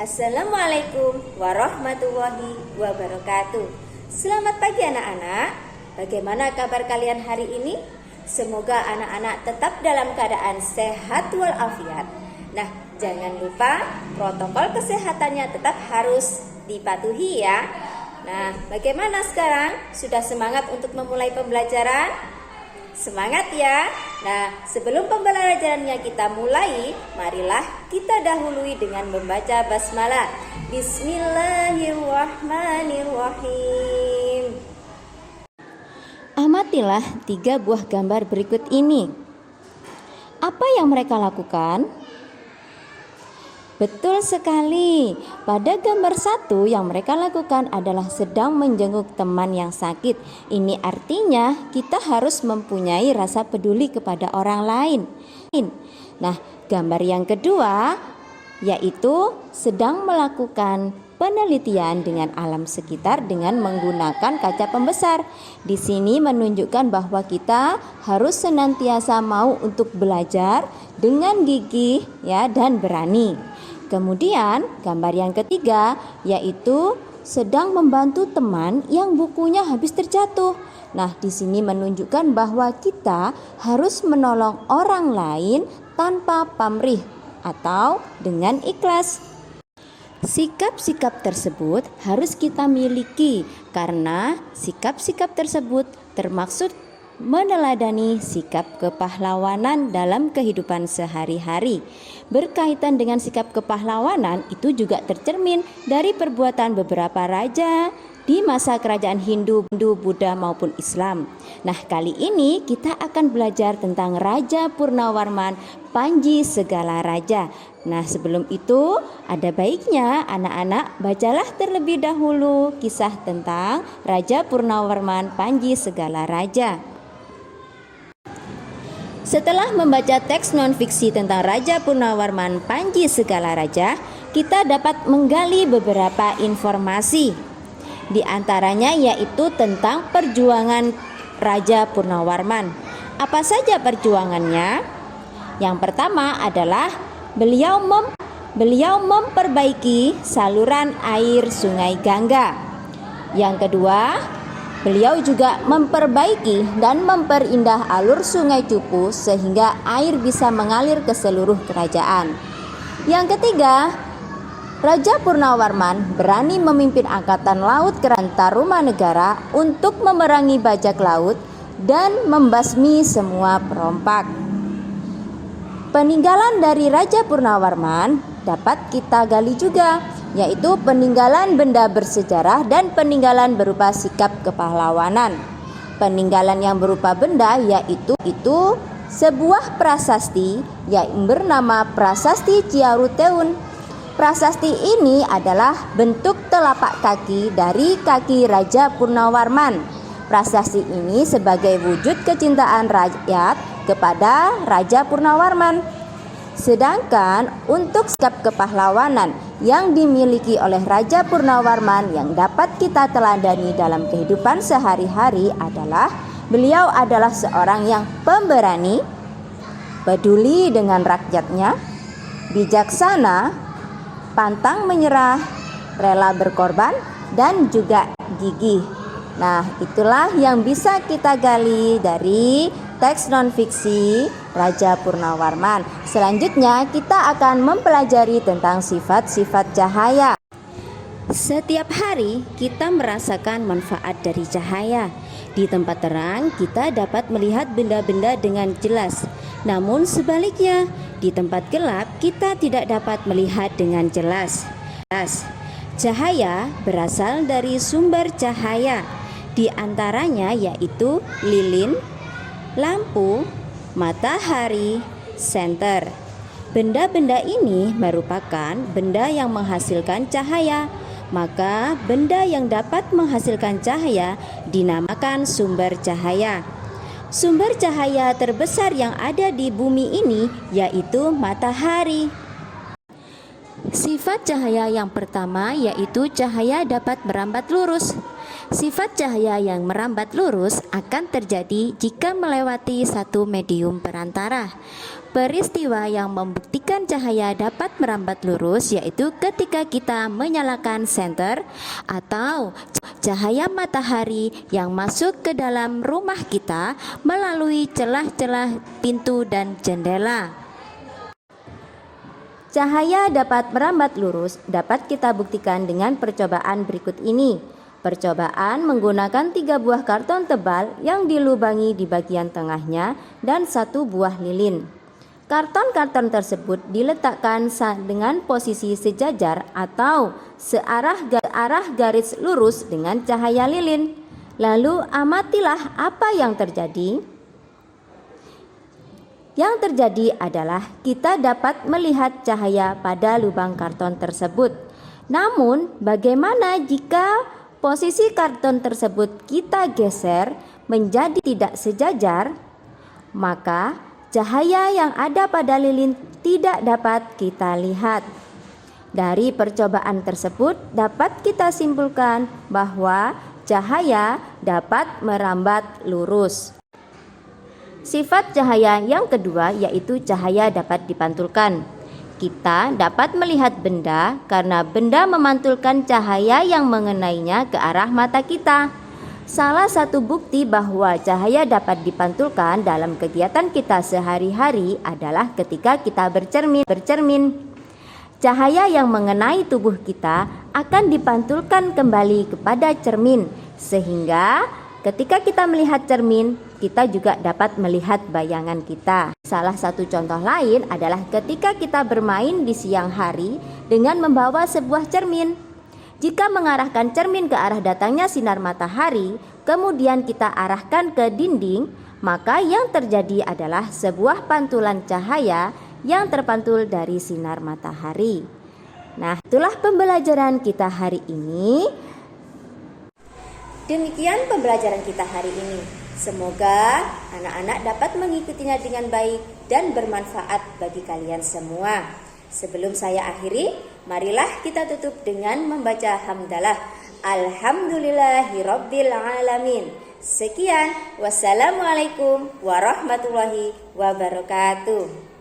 Assalamualaikum warahmatullahi wabarakatuh. Selamat pagi anak-anak. Bagaimana kabar kalian hari ini? Semoga anak-anak tetap dalam keadaan sehat walafiat. Nah, jangan lupa protokol kesehatannya tetap harus dipatuhi ya. Nah, bagaimana sekarang? Sudah semangat untuk memulai pembelajaran? Semangat ya. Nah, sebelum pembelajarannya kita mulai, marilah kita dahului dengan membaca basmalah. Bismillahirrahmanirrahim. Amatilah 3 buah gambar berikut ini. Apa yang mereka lakukan? Betul sekali. Pada gambar 1 yang mereka lakukan adalah sedang menjenguk teman yang sakit. Ini artinya kita harus mempunyai rasa peduli kepada orang lain. Nah, gambar yang kedua yaitu sedang melakukan penelitian dengan alam sekitar dengan menggunakan kaca pembesar. Di sini menunjukkan bahwa kita harus senantiasa mau untuk belajar dengan gigih ya dan berani. Kemudian gambar yang ketiga yaitu sedang membantu teman yang bukunya habis terjatuh. Nah, di sini menunjukkan bahwa kita harus menolong orang lain tanpa pamrih atau dengan ikhlas. Sikap-sikap tersebut harus kita miliki karena sikap-sikap tersebut termaksud meneladani sikap kepahlawanan dalam kehidupan sehari-hari. Berkaitan dengan sikap kepahlawanan itu juga tercermin dari perbuatan beberapa raja di masa kerajaan Hindu, Buddha maupun Islam. Nah, kali ini kita akan belajar tentang Raja Purnawarman, Panji Segala Raja. Nah, sebelum itu ada baiknya anak-anak bacalah terlebih dahulu kisah tentang Raja Purnawarman, Panji Segala Raja. Setelah membaca teks non-fiksi tentang Raja Purnawarman Panji Segala Raja, kita dapat menggali beberapa informasi. Di antaranya yaitu tentang perjuangan Raja Purnawarman. Apa saja perjuangannya? Yang pertama adalah beliau memperbaiki saluran air Sungai Gangga. Yang kedua, beliau juga memperbaiki dan memperindah alur Sungai Cupu sehingga air bisa mengalir ke seluruh kerajaan. Yang ketiga, Raja Purnawarman berani memimpin angkatan laut Kerajaan Tarumanegara untuk memerangi bajak laut dan membasmi semua perompak. Peninggalan dari Raja Purnawarman dapat kita gali juga, yaitu peninggalan benda bersejarah dan peninggalan berupa sikap kepahlawanan. Peninggalan yang berupa benda yaitu sebuah prasasti yang bernama Prasasti Ciaruteun. Prasasti ini adalah bentuk telapak kaki dari kaki Raja Purnawarman. Prasasti ini sebagai wujud kecintaan rakyat kepada Raja Purnawarman. Sedangkan untuk sikap kepahlawanan yang dimiliki oleh Raja Purnawarman yang dapat kita teladani dalam kehidupan sehari-hari adalah beliau adalah seorang yang pemberani, peduli dengan rakyatnya, bijaksana, pantang menyerah, rela berkorban, dan juga gigih. Nah, itulah yang bisa kita gali dari teks non-fiksi Raja Purnawarman. Selanjutnya kita akan mempelajari tentang sifat-sifat cahaya. Setiap hari kita merasakan manfaat dari cahaya. Di tempat terang kita dapat melihat benda-benda dengan jelas. Namun sebaliknya, di tempat gelap kita tidak dapat melihat dengan jelas. Cahaya berasal dari sumber cahaya. Di antaranya yaitu lilin, lampu, matahari, senter. Benda-benda ini merupakan benda yang menghasilkan cahaya. Maka benda yang dapat menghasilkan cahaya dinamakan sumber cahaya. Sumber cahaya terbesar yang ada di bumi ini yaitu matahari. Sifat cahaya yang pertama yaitu cahaya dapat merambat lurus. Sifat cahaya yang merambat lurus akan terjadi jika melewati satu medium perantara. Peristiwa yang membuktikan cahaya dapat merambat lurus yaitu ketika kita menyalakan senter atau cahaya matahari yang masuk ke dalam rumah kita melalui celah-celah pintu dan jendela. Cahaya dapat merambat lurus dapat kita buktikan dengan percobaan berikut ini. Percobaan menggunakan 3 buah karton tebal yang dilubangi di bagian tengahnya dan 1 buah lilin. Karton-karton tersebut diletakkan dengan posisi sejajar atau searah garis lurus dengan cahaya lilin. Lalu amatilah apa yang terjadi. Yang terjadi adalah kita dapat melihat cahaya pada lubang karton tersebut. Namun, bagaimana jika posisi karton tersebut kita geser menjadi tidak sejajar? Maka cahaya yang ada pada lilin tidak dapat kita lihat. Dari percobaan tersebut dapat kita simpulkan bahwa cahaya dapat merambat lurus. Sifat cahaya yang kedua yaitu cahaya dapat dipantulkan. Kita dapat melihat benda karena benda memantulkan cahaya yang mengenainya ke arah mata kita. Salah satu bukti bahwa cahaya dapat dipantulkan dalam kegiatan kita sehari-hari adalah ketika kita bercermin. Cahaya yang mengenai tubuh kita akan dipantulkan kembali kepada cermin, sehingga ketika kita melihat cermin, kita juga dapat melihat bayangan kita. Salah satu contoh lain adalah ketika kita bermain di siang hari dengan membawa sebuah cermin. Jika mengarahkan cermin ke arah datangnya sinar matahari, kemudian kita arahkan ke dinding, maka yang terjadi adalah sebuah pantulan cahaya yang terpantul dari sinar matahari. Nah, itulah pembelajaran kita hari ini. Demikian pembelajaran kita hari ini. Semoga anak-anak dapat mengikutinya dengan baik dan bermanfaat bagi kalian semua. Sebelum saya akhiri, marilah kita tutup dengan membaca hamdalah. Alhamdulillahirabbil alamin. Sekian, wassalamualaikum warahmatullahi wabarakatuh.